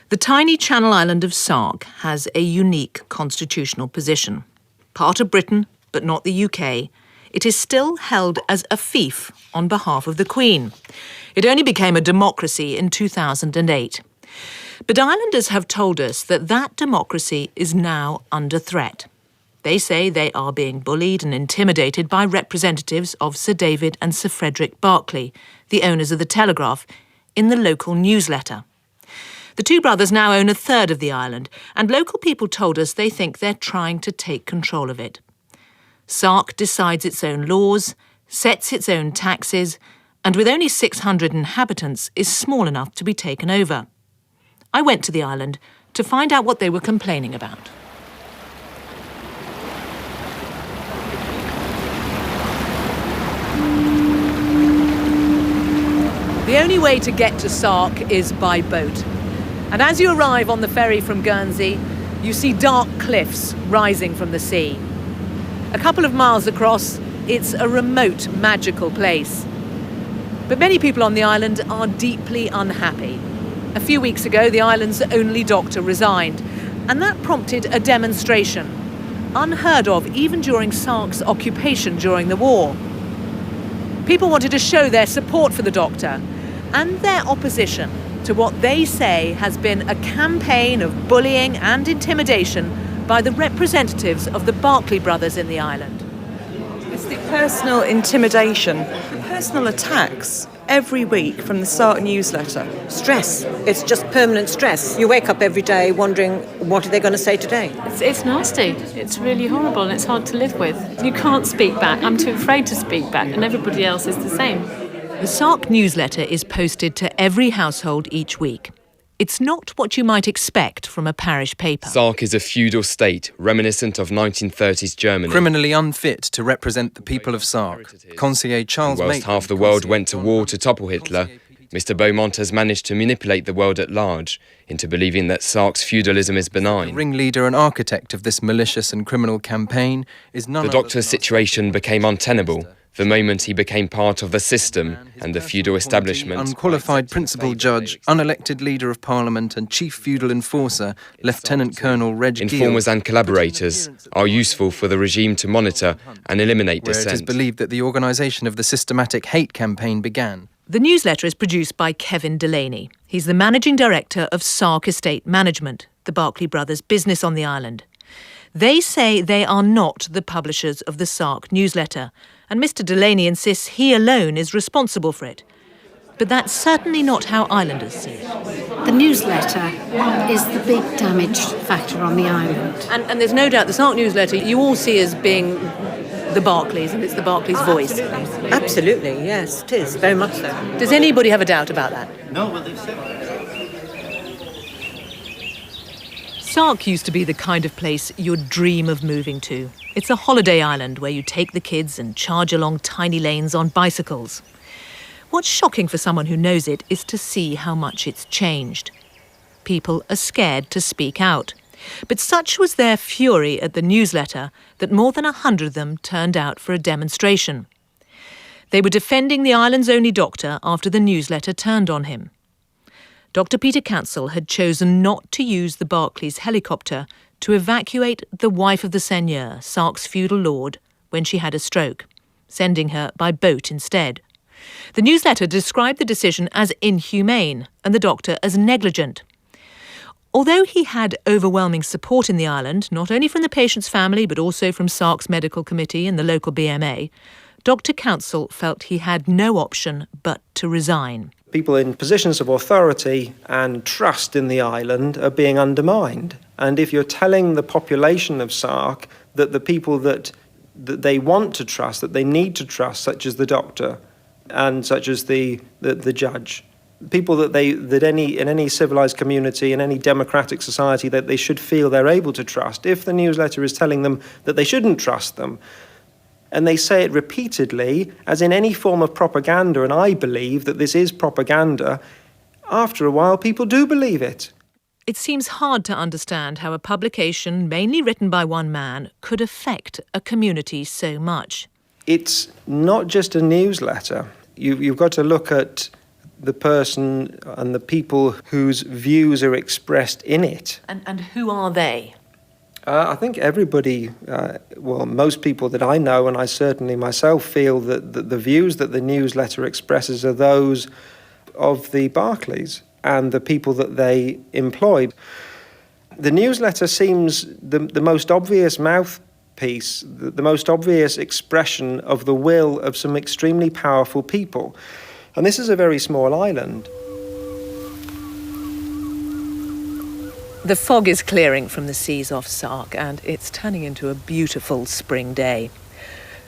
The tiny Channel Island of Sark has a unique constitutional position. Part of Britain, but not the UK, it is still held as a fief on behalf of the Queen. It only became a democracy in 2008. But islanders have told us that that democracy is now under threat. They say they are being bullied and intimidated by representatives of Sir David and Sir Frederick Barclay, the owners of the Telegraph, in the local newsletter. The two brothers now own a third of the island, and local people told us they think they're trying to take control of it. Sark decides its own laws, sets its own taxes, and with only 600 inhabitants is small enough to be taken over. I went to the island to find out what they were complaining about. The only way to get to Sark is by boat. And as you arrive on the ferry from Guernsey, you see dark cliffs rising from the sea. A couple of miles across, it's a remote, magical place. But many people on the island are deeply unhappy. A few weeks ago, the island's only doctor resigned, and that prompted a demonstration, unheard of even during Sark's occupation during the war. People wanted to show their support for the doctor and their opposition to what they say has been a campaign of bullying and intimidation by the representatives of the Barclay brothers in the island. It's the personal intimidation, the personal attacks every week from the Sark newsletter. Stress. It's just permanent stress. You wake up every day wondering, what are they going to say today? It's nasty. It's really horrible and it's hard to live with. You can't speak back. I'm too afraid to speak back, and everybody else is the same. The Sark newsletter is posted to every household each week. It's not what you might expect from a parish paper. Sark is a feudal state, reminiscent of 1930s Germany. Criminally unfit to represent the people of Sark. Conseiller Charles Whilst Maitland, half the world went to war to topple Hitler, Mr. Beaumont has managed to manipulate the world at large into believing that Sark's feudalism is benign. the ringleader and architect of this malicious and criminal campaign, is none The other doctor's than situation became untenable the moment he became part of the system and the feudal establishment. unqualified principal judge, unelected leader of parliament and chief feudal enforcer, Lieutenant Colonel Reg Gill. Informers and collaborators are useful for the regime to monitor and eliminate where it is dissent. believed that the organisation of the systematic hate campaign began. The newsletter is produced by Kevin Delaney. He's the managing director of Sark Estate Management, the Barclay brothers' business on the island. They say they are not the publishers of the Sark newsletter, and Mr. Delaney insists he alone is responsible for it. But that's certainly not how islanders see it. The newsletter is the big damage factor on the island. And there's no doubt the Sark newsletter you all see as being the Barclays, and it's the Barclays' voice. Absolutely, yes, it is, very much so. Does anybody have a doubt about that? No, well, they've said. Sark used to be the kind of place you'd dream of moving to. It's a holiday island where you take the kids and charge along tiny lanes on bicycles. What's shocking for someone who knows it is to see how much it's changed. People are scared to speak out. But such was their fury at the newsletter that more than 100 of them turned out for a demonstration. They were defending the island's only doctor after the newsletter turned on him. Dr. Peter Cancel had chosen not to use the Barclays helicopter to evacuate the wife of the seigneur, Sark's feudal lord, when she had a stroke, sending her by boat instead. The newsletter described the decision as inhumane and the doctor as negligent. Although he had overwhelming support in the island, not only from the patient's family but also from Sark's medical committee and the local BMA, Dr. Cancel felt he had no option but to resign. People in positions of authority and trust in the island are being undermined. And if you're telling the population of Sark that the people that they want to trust, that they need to trust, such as the doctor and such as the judge, people that in any civilized community, in any democratic society, that they should feel they're able to trust, if the newsletter is telling them that they shouldn't trust them, and they say it repeatedly, as in any form of propaganda, and I believe that this is propaganda, after a while people do believe it. It seems hard to understand how a publication, mainly written by one man, could affect a community so much. It's not just a newsletter. You've got to look at the person and the people whose views are expressed in it. And who are they? I think everybody, most people that I know, and I certainly myself, feel that the views that the newsletter expresses are those of the Barclays and the people that they employ. The newsletter seems the most obvious mouthpiece, the most obvious expression of the will of some extremely powerful people. And this is a very small island. The fog is clearing from the seas off Sark, and it's turning into a beautiful spring day.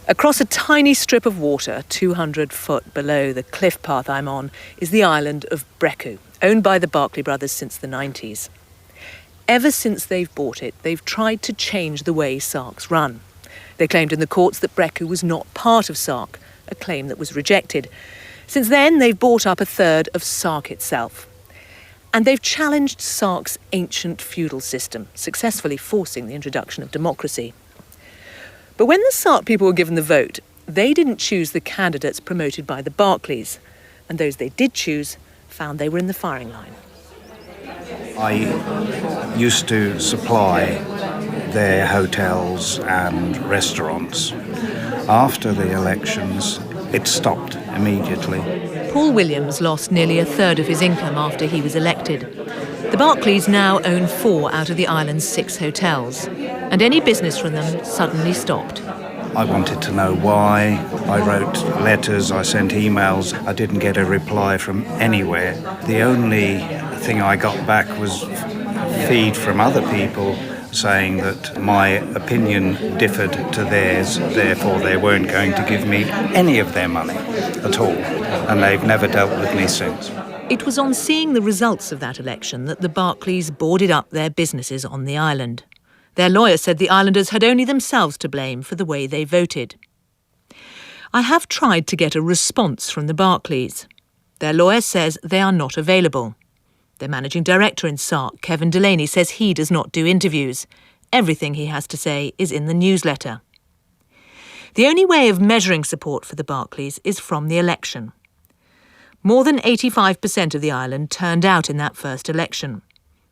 Across a tiny strip of water, 200 foot below the cliff path I'm on, is the island of Barclay, owned by the Barclay brothers since the 90s. Ever since they've bought it, they've tried to change the way Sark's run. They claimed in the courts that Barclay was not part of Sark, a claim that was rejected. Since then, they've bought up a third of Sark itself. And they've challenged Sark's ancient feudal system, successfully forcing the introduction of democracy. But when the Sark people were given the vote, they didn't choose the candidates promoted by the Barclays, and those they did choose found they were in the firing line. I used to supply their hotels and restaurants. After the elections, it stopped immediately. Paul Williams lost nearly a third of his income after he was elected. The Barclays now own 4 out of the island's 6 hotels, and any business from them suddenly stopped. I wanted to know why. I wrote letters, I sent emails. I didn't get a reply from anywhere. The only thing I got back was feed from other people saying that my opinion differed to theirs, therefore they weren't going to give me any of their money at all, and they've never dealt with me since. It was on seeing the results of that election that the Barclays boarded up their businesses on the island. Their lawyer said the islanders had only themselves to blame for the way they voted. I have tried to get a response from the Barclays. Their lawyer says they are not available. Their managing director in Sark, Kevin Delaney, says he does not do interviews. Everything he has to say is in the newsletter. The only way of measuring support for the Barclays is from the election. More than 85% of the island turned out in that first election.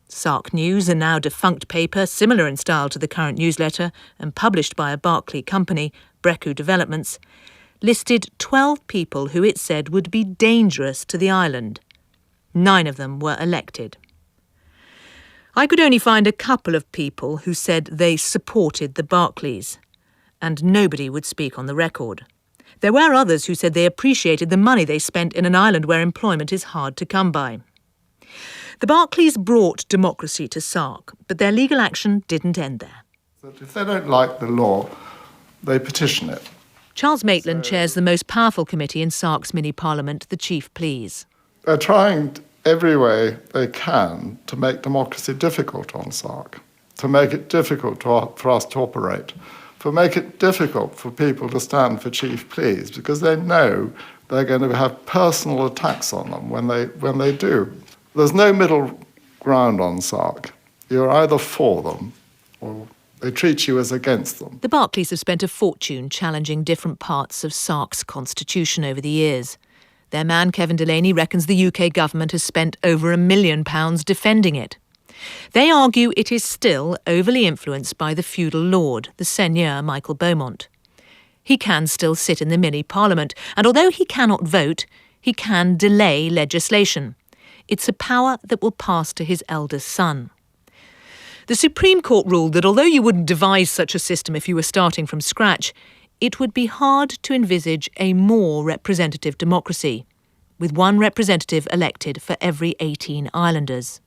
Sark News, a now defunct paper similar in style to the current newsletter and published by a Barclay company, Barclay Developments, listed 12 people who it said would be dangerous to the island. 9 of them were elected. I could only find a couple of people who said they supported the Barclays, and nobody would speak on the record. There were others who said they appreciated the money they spent in an island where employment is hard to come by. The Barclays brought democracy to Sark, but their legal action didn't end there. If they don't like the law, they petition it. Charles Maitland chairs the most powerful committee in Sark's mini-parliament, the Chief Pleas. They're trying every way they can to make democracy difficult on Sark, to make it difficult for us to operate, to make it difficult for people to stand for Chief Pleas, because they know they're going to have personal attacks on them when they do. There's no middle ground on Sark. You're either for them or they treat you as against them. The Barclays have spent a fortune challenging different parts of Sark's constitution over the years. Their man, Kevin Delaney, reckons the UK government has spent over £1 million defending it. They argue it is still overly influenced by the feudal lord, the seigneur Michael Beaumont. He can still sit in the mini-parliament, and although he cannot vote, he can delay legislation. It's a power that will pass to his eldest son. The Supreme Court ruled that although you wouldn't devise such a system if you were starting from scratch, it would be hard to envisage a more representative democracy, with one representative elected for every 18 islanders.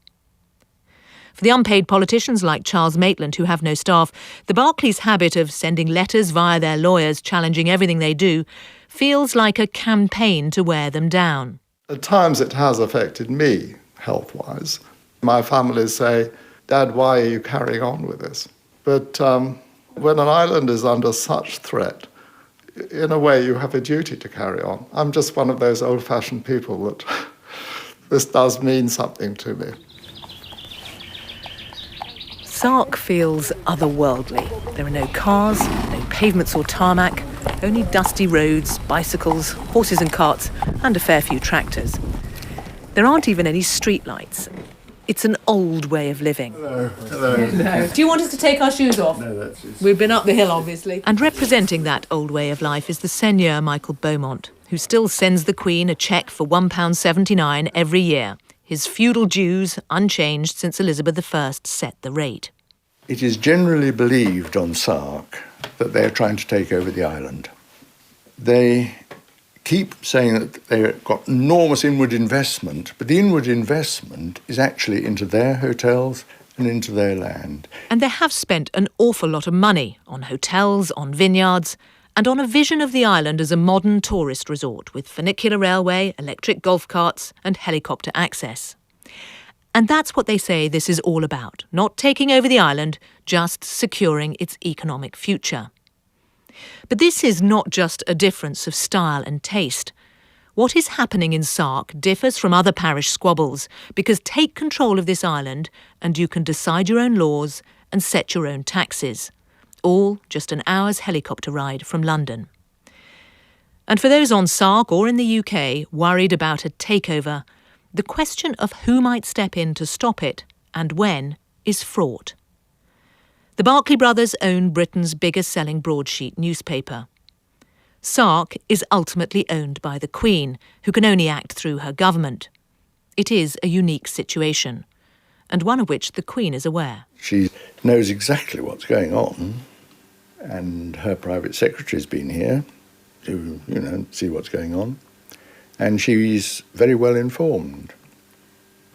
For the unpaid politicians like Charles Maitland, who have no staff, the Barclays' habit of sending letters via their lawyers challenging everything they do feels like a campaign to wear them down. At times it has affected me, health-wise. My family say, "Dad, why are you carrying on with this?" But when an island is under such threat, in a way you have a duty to carry on. I'm just one of those old-fashioned people that this does mean something to me. Sark feels otherworldly. There are no cars, no pavements or tarmac, only dusty roads, bicycles, horses and carts, and a fair few tractors. There aren't even any streetlights. It's an old way of living. Hello. Do you want us to take our shoes off? No, that's it. We've been up the hill, obviously. And representing that old way of life is the Seigneur Michael Beaumont, who still sends the Queen a cheque for £1.79 every year, his feudal dues unchanged since Elizabeth I set the rate. It is generally believed on Sark that they're trying to take over the island. They keep saying that they've got enormous inward investment, but the inward investment is actually into their hotels and into their land. And they have spent an awful lot of money on hotels, on vineyards, and on a vision of the island as a modern tourist resort with funicular railway, electric golf carts and helicopter access. And that's what they say this is all about, not taking over the island, just securing its economic future. But this is not just a difference of style and taste. What is happening in Sark differs from other parish squabbles, because take control of this island and you can decide your own laws and set your own taxes. All just an hour's helicopter ride from London. And for those on Sark or in the UK worried about a takeover, the question of who might step in to stop it and when is fraught. The Barclay brothers own Britain's biggest-selling broadsheet newspaper. Sark is ultimately owned by the Queen, who can only act through her government. It is a unique situation, and one of which the Queen is aware. She knows exactly what's going on, and her private secretary's been here to, see what's going on, and she's very well informed.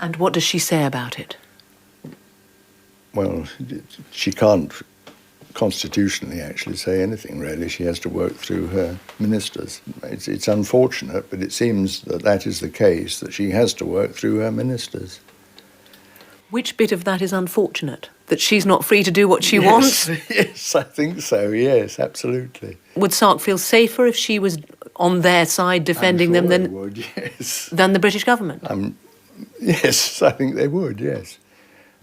And what does she say about it? Well, she can't constitutionally actually say anything, really. She has to work through her ministers. It's unfortunate, but it seems that is the case, that she has to work through her ministers. Which bit of that is unfortunate? That she's not free to do what she wants? Yes, I think so, yes, absolutely. Would Sark feel safer if she was on their side defending them than the British government? Yes, I think they would, yes.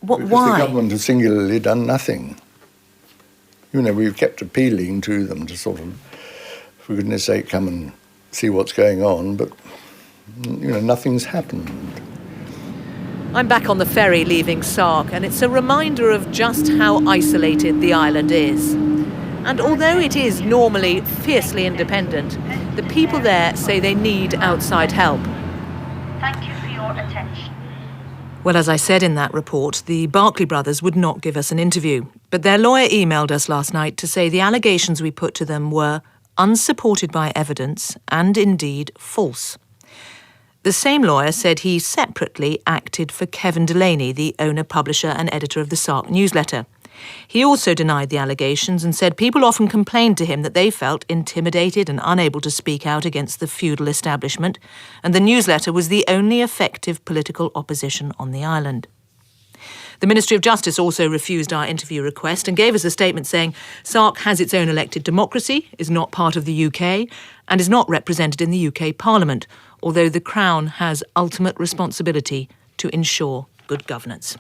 Why? The government has singularly done nothing. We've kept appealing to them to sort of, for goodness sake, come and see what's going on, but, nothing's happened. I'm back on the ferry leaving Sark, and it's a reminder of just how isolated the island is. And although it is normally fiercely independent, the people there say they need outside help. Thank you for your attention. Well, as I said in that report, the Barclay brothers would not give us an interview, but their lawyer emailed us last night to say the allegations we put to them were unsupported by evidence and indeed false. The same lawyer said he separately acted for Kevin Delaney, the owner, publisher and editor of the Sark newsletter. He also denied the allegations and said people often complained to him that they felt intimidated and unable to speak out against the feudal establishment, and the newsletter was the only effective political opposition on the island. The Ministry of Justice also refused our interview request and gave us a statement saying Sark has its own elected democracy, is not part of the UK, and is not represented in the UK Parliament, although the Crown has ultimate responsibility to ensure good governance.